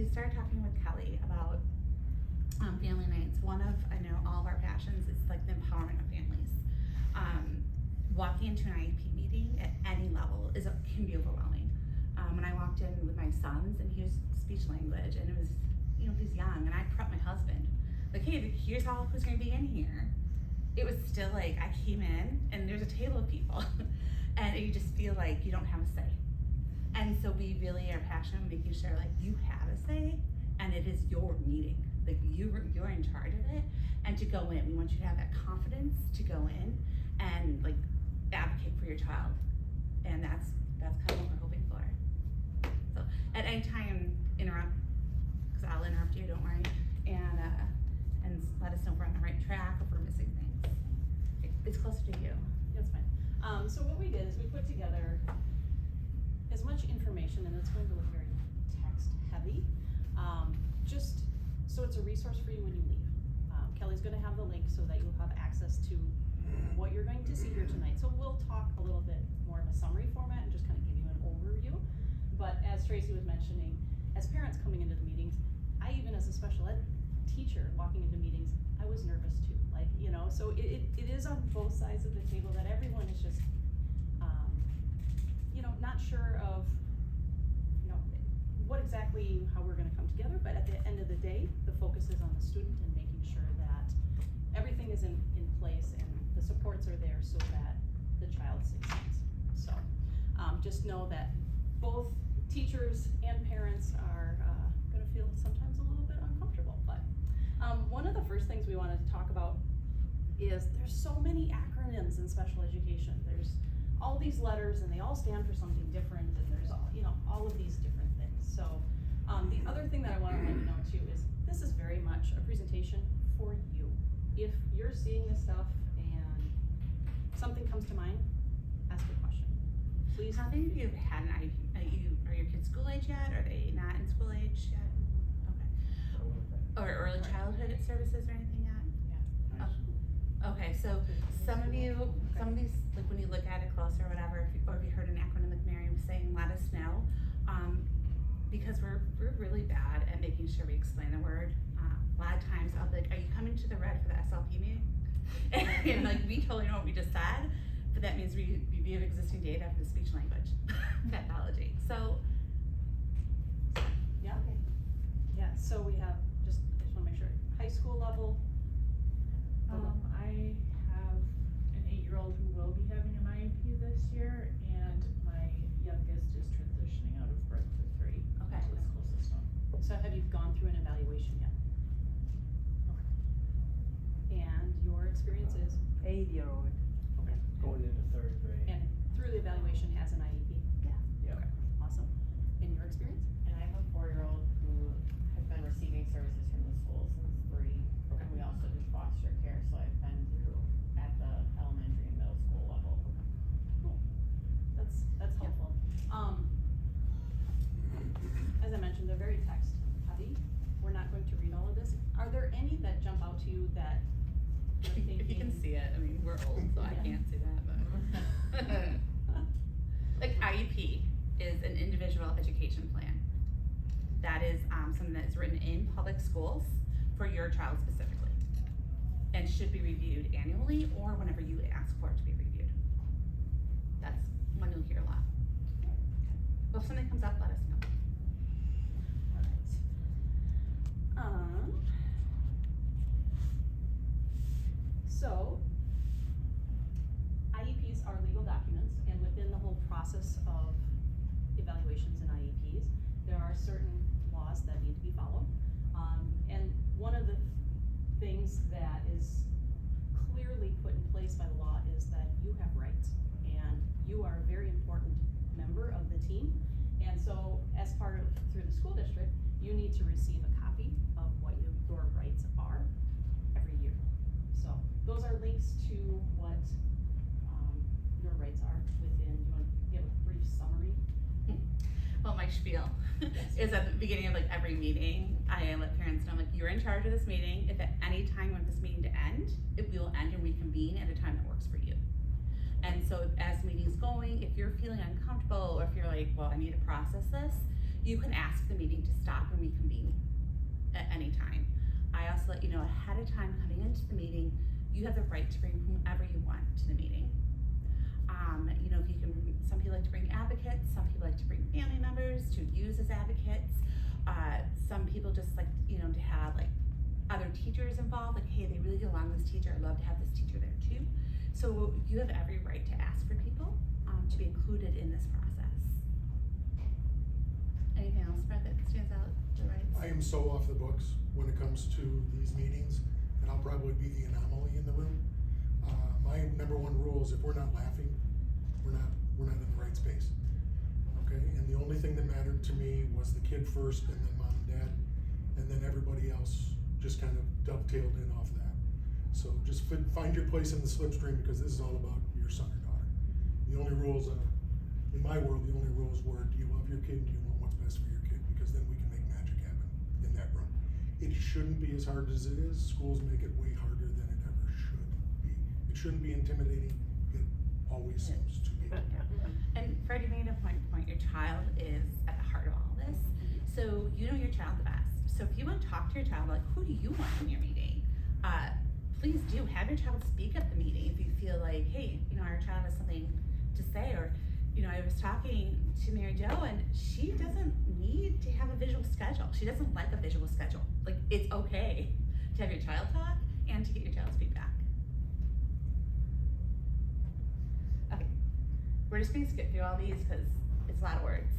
we started talking with Kelly about family nights. I know all of our passions is like the empowerment of families. Walking into an IEP meeting at any level can be overwhelming. When I walked in with my sons and he was speech language and it was, he's young, and I prepped my husband. Like, hey, here's who's gonna be in here. It was still like, I came in and there's a table of people and you just feel like you don't have a say. And so we really are passionate about making sure like you have a say and it is your meeting. Like you're in charge of it, and to go in, we want you to have that confidence to go in and like advocate for your child. And that's kind of what we're hoping for. So at any time, interrupt, because I'll interrupt you, don't worry, and let us know if we're on the right track, if we're missing things. It's closer to you. That's fine. So what we did is we put together as much information, and it's going to look very text heavy, just so it's a resource for you when you leave. Kelly's gonna have the link so that you'll have access to what you're going to see here tonight. So we'll talk a little bit more of a summary format and just kind of give you an overview. But as Tracy was mentioning, as parents coming into the meetings, I even as a special ed teacher walking into meetings, I was nervous too. Like, so it is on both sides of the table that everyone is just, not sure of, what exactly, how we're gonna come together, but at the end of the day, the focus is on the student and making sure that everything is in place and the supports are there so that the child succeeds. So, just know that both teachers and parents are gonna feel sometimes a little bit uncomfortable, but one of the first things we wanted to talk about is there's so many acronyms in special education. There's all these letters and they all stand for something different, and there's all of these different things. So the other thing that I want to let you know too is this is very much a presentation for you. If you're seeing this stuff and something comes to mind, ask a question. Please. How many of you have had an IEP? Are your kids school age yet? Are they not in school age yet? Okay. Or early childhood services or anything yet? Yeah. Oh. Okay, so some of these, like when you look at it closer or whatever, if you heard an acronym like Miriam saying, let us know. Because we're really bad at making sure we explain the word. A lot of times I'll be like, are you coming to the red for the SLP meeting? And like, we totally know what we just said, but that means we review existing data for the speech language pathology. So, yeah, okay. Yeah, so we have, I just wanna make sure, high school level. I have an 8-year-old who will be having an IEP this year, and my youngest is transitioning out of birth to 3 Okay. into the school system. So have you gone through an evaluation yet? Okay. And your experience is? 8-year-old. Okay. Going into 3rd grade. And through the evaluation has an IEP? Yeah. Yeah. Okay, awesome. And your experience? And I have a 4-year-old who has been receiving services from the school since 3. Okay. And we also do foster care, so I've been through at the elementary and middle school level. Cool. That's helpful. As I mentioned, they're very text heavy. We're not going to read all of this. Are there any that jump out to you that you're thinking? if you can see it, I mean, we're old, so I Yeah. can't see that, but. Like IEP is an individual education plan. That is something that's written in public schools for your child specifically. And should be reviewed annually or whenever you ask for it to be reviewed. That's one you'll hear a lot. Okay. Well, if something comes up, let us know. Alright. So, IEPs are legal documents, and within the whole process of evaluations and IEPs, there are certain laws that need to be followed. And one of the things that is clearly put in place by the law is that you have rights, and you are a very important member of the team. And so, as part of, through the school district, you need to receive a copy of what your rights are every year. So, those are links to what your rights are within. Do you want to give a brief summary? Well, my spiel is at the beginning of like every meeting, I let parents know, like, you're in charge of this meeting. If at any time you want this meeting to end, it will end and reconvene at a time that works for you. And so as the meeting's going, if you're feeling uncomfortable or if you're like, well, I need to process this, You can ask the meeting to stop and reconvene at any time. I also let you know ahead of time coming into the meeting, you have the right to bring whomever you want to the meeting. You know, if you can, some people like to bring advocates, some people like to bring family members to use as advocates. Some people just like, you know, to have like other teachers involved, like, hey, they really get along with this teacher, I'd love to have this teacher there too. So you have every right to ask for people to be included in this process. Anything else, Brett, that stands out to rights? I am so off the books when it comes to these meetings, and I'll probably be the anomaly in the room. My number one rule is if we're not laughing, we're not in the right space. Okay, and the only thing that mattered to me was the kid first, and then mom and dad, and then everybody else just kind of dovetailed in off that. So just find your place in the slipstream, because this is all about your son or daughter. The only rules, in my world, the only rules were, do you love your kid, and do you want what's best for your kid? Because then we can make magic happen in that room. It shouldn't be as hard as it is. Schools make it way harder than it ever should be. It shouldn't be intimidating. It always seems to be. And Freddie made a point, your child is at the heart of all this. So you know your child the best. So if you want to talk to your child, like, who do you want in your meeting? Please do have your child speak at the meeting if you feel like, hey, you know, our child has something to say. Or, you know, I was talking to Mary Jo, and she doesn't need to have a visual schedule. She doesn't like a visual schedule. Like, it's okay to have your child talk and to get your child's feedback. Okay, we're just gonna skip through all these because it's a lot of words.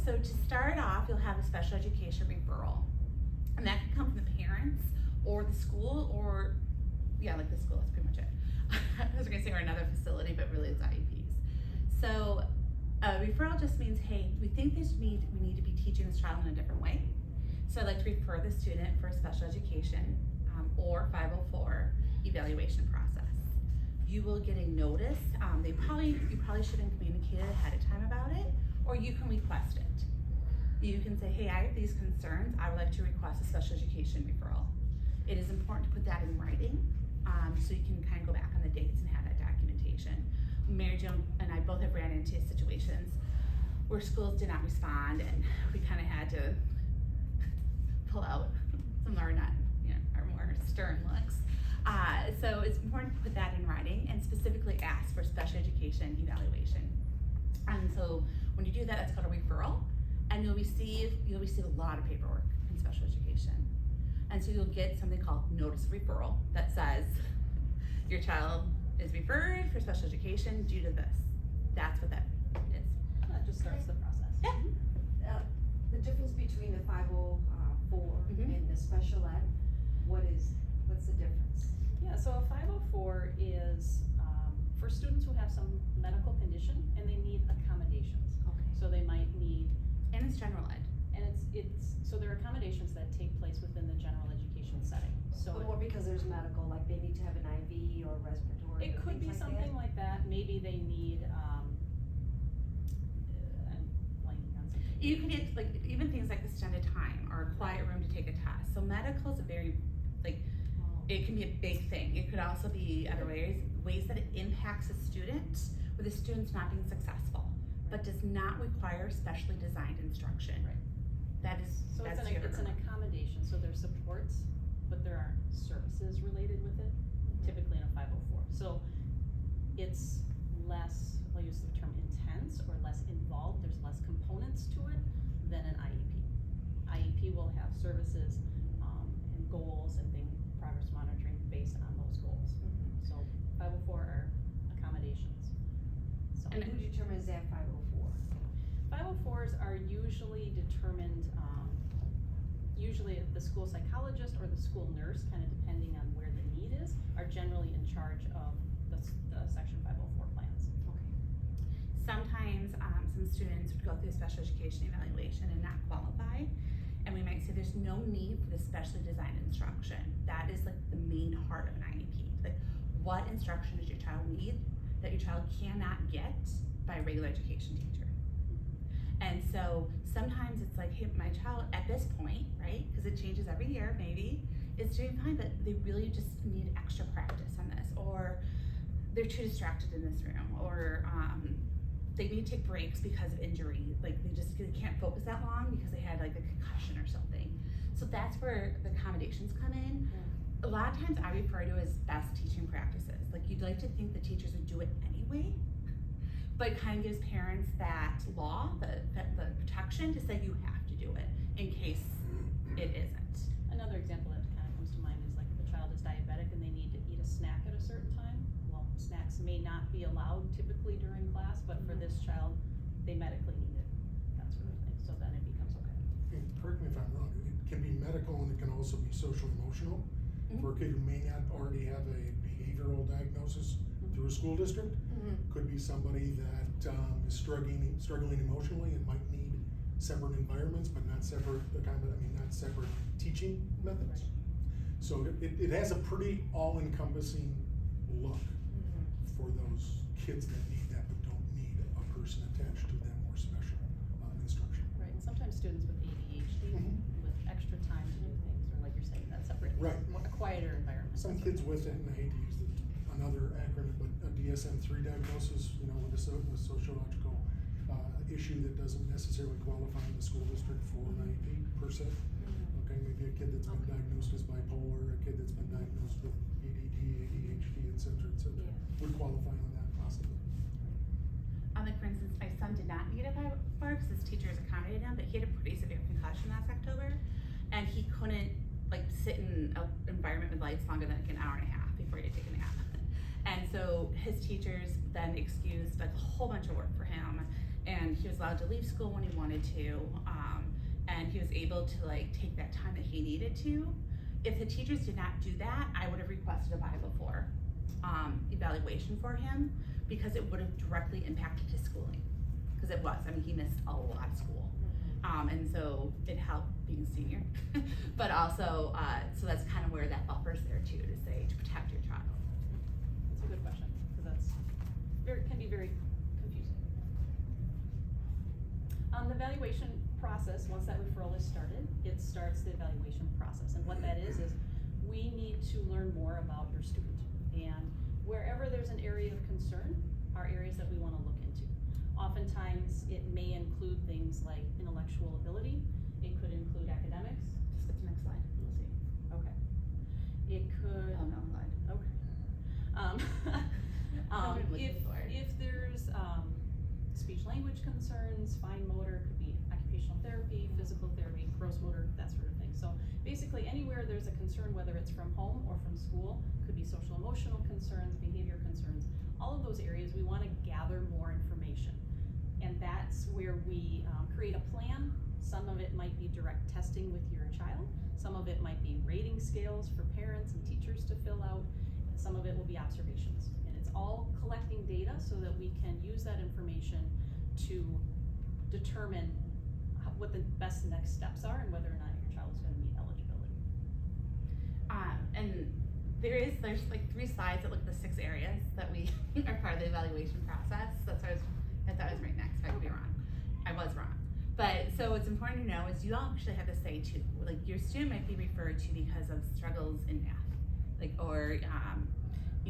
So to start off, you'll have a special education referral. And that can come from the parents or the school, or, yeah, like the school, that's pretty much it. I was gonna say, or another facility, but really it's IEPs. So referral just means, hey, we think we need to be teaching this child in a different way. So I'd like to refer the student for a special education or 504 evaluation process. You will get a notice. You probably should have communicated ahead of time about it, or you can request it. You can say, hey, I have these concerns, I would like to request a special education referral. It is important to put that in writing, so you can kind of go back on the dates and have that documentation. Mary Jo and I both have ran into situations where schools did not respond, and we kind of had to pull out some of our our more stern looks. So it's important to put that in writing and specifically ask for special education evaluation. And so when you do that, that's called a referral, and you'll receive a lot of paperwork in special education. And so you'll get something called notice of referral that says your child is referred for special education due to this. That's what that is. That just starts the process. Yeah. The difference between the 504 and the special ed, what's the difference? Yeah, so a 504 is for students who have some medical condition and they need accommodations. Okay. So they might need, And it's general ed. and so there are accommodations that take place within the general education setting. So But more because there's medical, like they need to have an IV or respiratory it or could be things like something that? like that. Maybe they need, I'm blanking on something. You can get like even things like extended time or a quiet room to take a test. So medical is a very it can be a big thing. It could also be other ways that it impacts a student, where the student's not being successful, but does not require specially designed instruction. Right. That is, So that's it's an accommodation, so there's supports, but there aren't services related with it, typically in a 504. So it's less, I'll use the term intense, or less involved, there's less components to it than an IEP. IEP will have services and goals and progress monitoring based on those goals. So 504 are accommodations. So And Who determines that 504? 504s are usually determined, usually the school psychologist or the school nurse, kind of depending on where the need is, are generally in charge of the section 504 plans. Okay. Sometimes some students would go through a special education evaluation and not qualify, and we might say there's no need for the specially designed instruction. That is like the main heart of an IEP. Like, what instruction does your child need that your child cannot get by a regular education teacher? And so sometimes it's like, hey, my child at this point, right, because it changes every year maybe, is doing fine, but they really just need extra practice on this, or they're too distracted in this room, or they need to take breaks because of injury, like they can't focus that long because they had like a concussion or something. So that's where the accommodations come in. A lot of times I refer to as best teaching practices. Like you'd like to think the teachers would do it anyway, but it kind of gives parents that law, the protection to say you have to do it in case it isn't. Another example that kind of comes to mind is like if a child is diabetic and they need to eat a snack at a certain time. Well, snacks may not be allowed typically during class, but for this child, they medically need it, that sort of thing. So then it becomes okay. And correct me if I'm wrong, it can be medical and it can also be social emotional. For a kid who may not already have a behavioral diagnosis through a school district, could be somebody that is struggling emotionally and might need separate environments, but not separate not separate teaching methods. So it has a pretty all-encompassing look for those kids that need that but don't need a person attached to them or special instruction. Right, and sometimes students with ADHD with extra time to do things, or like you're saying, that separate, Right. a quieter environment. Some kids with it, and I hate to use another acronym, but a DSM-3 diagnosis, with a sociological issue that doesn't necessarily qualify in the school district for an IEP per se. Okay, maybe a kid that's been diagnosed as bipolar, a kid that's been diagnosed with ADD, ADHD, et cetera, would qualify on that possibly. Like for instance, my son did not need a bar because his teachers accommodated him, but he had a pretty severe concussion last October, and he couldn't like sit in an environment with lights longer than like an hour and a half before he had to take a nap. And so his teachers then excused like a whole bunch of work for him, and he was allowed to leave school when he wanted to, and he was able to like take that time that he needed to. If the teachers did not do that, I would have requested a Bible 4 evaluation for him, because it would have directly impacted his schooling. Because it was, he missed a lot of school. And so it helped being a senior, but also, so that's kind of where that buffer's there too, to say, to protect your child. That's a good question, because can be very confusing. The evaluation process, once that referral is started, it starts the evaluation process. And what that is we need to learn more about your student. And wherever there's an area of concern are areas that we want to look into. Oftentimes, it may include things like intellectual ability. It could include academics. Just get the next slide, we'll see. Okay. It could. Oh, no slide. Okay. If there's speech language concerns, fine motor, could be occupational therapy, physical therapy, gross motor, that sort of thing. So basically anywhere there's a concern, whether it's from home or from school, could be social emotional concerns, behavior concerns, all of those areas we want to gather more information. And that's where we create a plan. Some of it might be direct testing with your child. Some of it might be rating scales for parents and teachers to fill out. And some of it will be observations. And it's all collecting data so that we can use that information to determine what the best next steps are and whether or not your child is going to meet eligibility. And there's like 3 slides that look at the 6 areas that we are part of the evaluation process. That's why I thought I was right next, but I could be wrong. I was wrong. But so what's important to know is you actually have to say too, like your student might be referred to because of struggles in math, or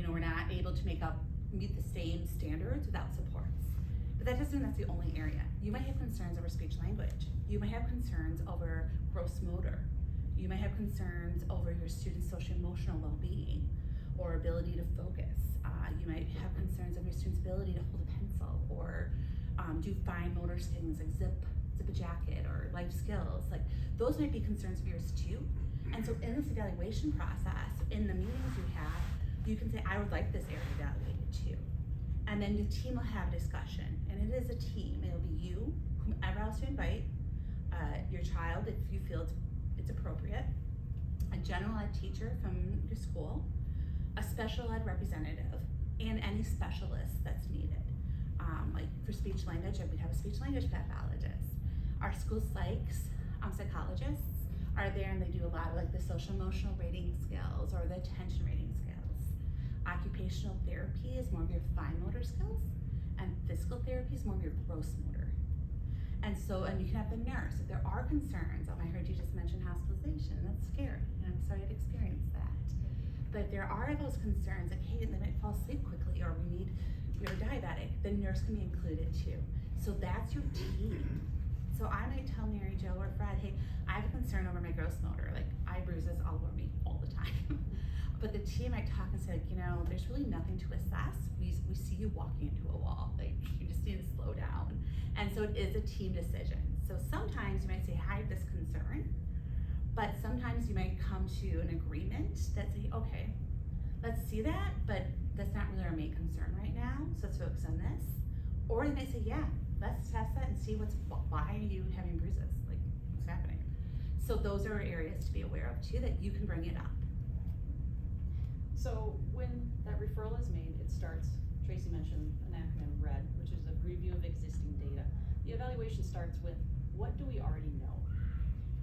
we're not able to meet the same standards without supports. But that doesn't mean that's the only area. You might have concerns over speech language. You might have concerns over gross motor. You might have concerns over your student's social emotional well-being or ability to focus. You might have concerns over your student's ability to hold a pencil or do fine motor things like zip a jacket or life skills. Like those might be concerns of yours too. And so in this evaluation process, in the meetings you have, you can say, I would like this area evaluated too. And then the team will have a discussion, and it is a team. It'll be you, whomever else you invite, your child if you feel it's appropriate, a general ed teacher from your school, a special ed representative, and any specialist that's needed. Like for speech language, we'd have a speech language pathologist. Our school psychs, psychologists are there, and they do a lot of like the social emotional rating skills or the attention rating skills. Occupational therapy is more of your fine motor skills, and physical therapy is more of your gross motor. And you can have the nurse. If there are concerns, I heard you just mention hospitalization, that's scary, and I'm sorry I've experienced that. But if there are those concerns, like, hey, they might fall asleep quickly, or we need you're diabetic, the nurse can be included too. So that's your team. So I might tell Mary Jo or Fred, hey, I have a concern over my gross motor, like eye bruises all over me all the time. But the team might talk and say, like, you know, there's really nothing to assess. We see you walking into a wall, like you just need to slow down. And so it is a team decision. So sometimes you might say, I have this concern, but sometimes you might come to an agreement that say, okay, let's see that, but that's not really our main concern right now, so let's focus on this. Or they might say, yeah, let's test that and see why are you having bruises, like what's happening. So those are areas to be aware of too, that you can bring it up. So when that referral is made, it starts, Tracy mentioned an acronym RED, which is a review of existing data. The evaluation starts with, what do we already know?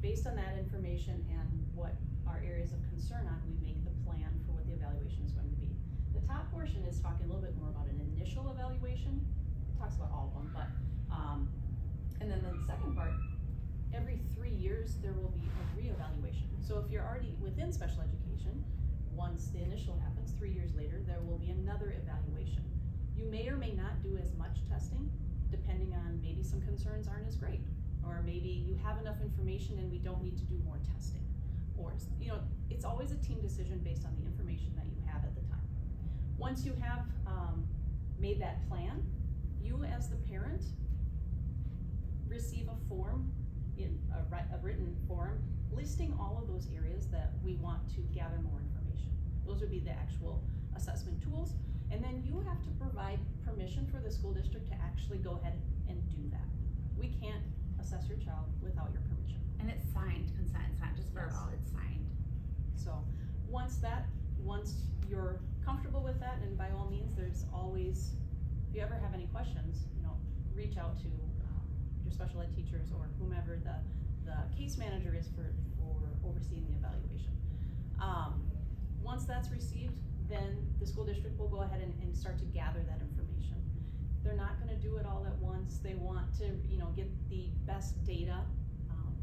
Based on that information and what our areas of concern on, we make the plan for what the evaluation is going to be. The top portion is talking a little bit more about an initial evaluation. It talks about all of them, but, and then the second part, every 3 years, there will be a reevaluation. So if you're already within special education, once the initial happens, 3 years later, there will be another evaluation. You may or may not do as much testing, depending on maybe some concerns aren't as great, or maybe you have enough information and we don't need to do more testing. Or, you know, it's always a team decision based on the information that you have at the time. Once you have made that plan, you as the parent receive a form, a written form, listing all of those areas that we want to gather more information. Those would be the actual assessment tools. And then you have to provide permission for the school district to actually go ahead and do that. We can't assess your child without your permission. And it's signed consent, it's not just verbal, it's signed. So once you're comfortable with that, and by all means, there's always, if you ever have any questions, you know, reach out to your special ed teachers or whomever the case manager is for overseeing the evaluation. Once that's received, then the school district will go ahead and start to gather that information. They're not gonna do it all at once. They want to, you know, get the best data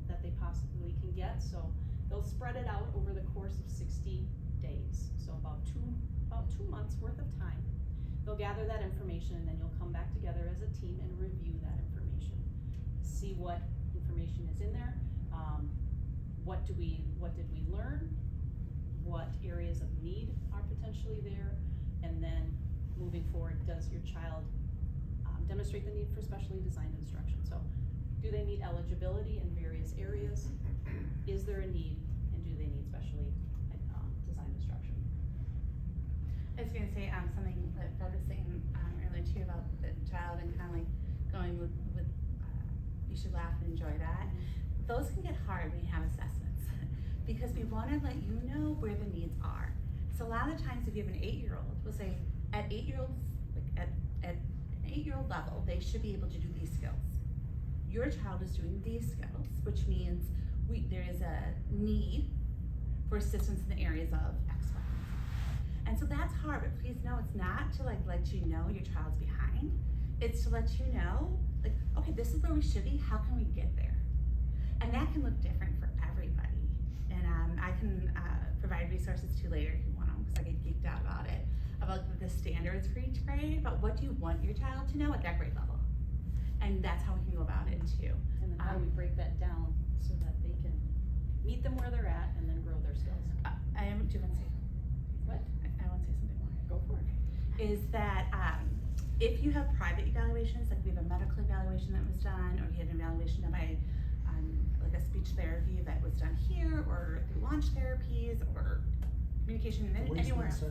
that they possibly can get. So they'll spread it out over the course of 60 days. So about two months worth of time. They'll gather that information and then you'll come back together as a team and review that information. See what information is in there. What did we learn? What areas of need are potentially there? And then moving forward, does your child demonstrate the need for specially designed instruction? So do they meet eligibility in various areas? Is there a need, and do they need specially designed instruction? I was gonna say something that Fred was saying earlier too about the child and kind of like going with you should laugh and enjoy that. Those can get hard when you have assessments because we want to let you know where the needs are. So a lot of times if you have an 8-year-old, we'll say at 8-year-olds, like at an 8-year-old level, they should be able to do these skills. Your child is doing these skills, which means there is a need for assistance in the areas of X, Y, and Z. And so that's hard, but please know it's not to like let you know your child's behind. It's to let you know, like, okay, this is where we should be, how can we get there? And that can look different for everybody. And I can provide resources too later if you want them, because I get geeked out about it, about the standards for each grade, but what do you want your child to know at that grade level? And that's how we can go about it too. And then how do we break that down so that they can meet them where they're at and then grow their skills? Do you want to say What? I want to say something more. Go for it. Is that if you have private evaluations, like we have a medical evaluation that was done, or you had an evaluation done by like a speech therapy that was done here, or through launch therapies, or communication anywhere else.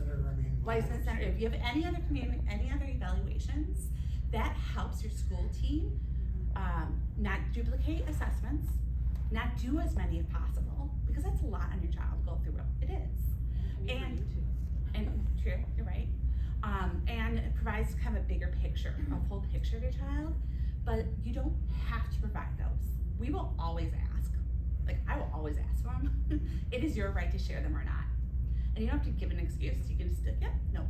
Weisman Center. If you have any other evaluations, that helps your school team not duplicate assessments, not do as many as possible, because that's a lot on your child to go through. It is. And true, you're right. And it provides kind of a bigger picture, a full picture of your child, but you don't have to provide those. We will always ask. Like, I will always ask for them. It is your right to share them or not. And you don't have to give an excuse. You can just, yep, no.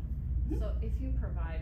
So if you provide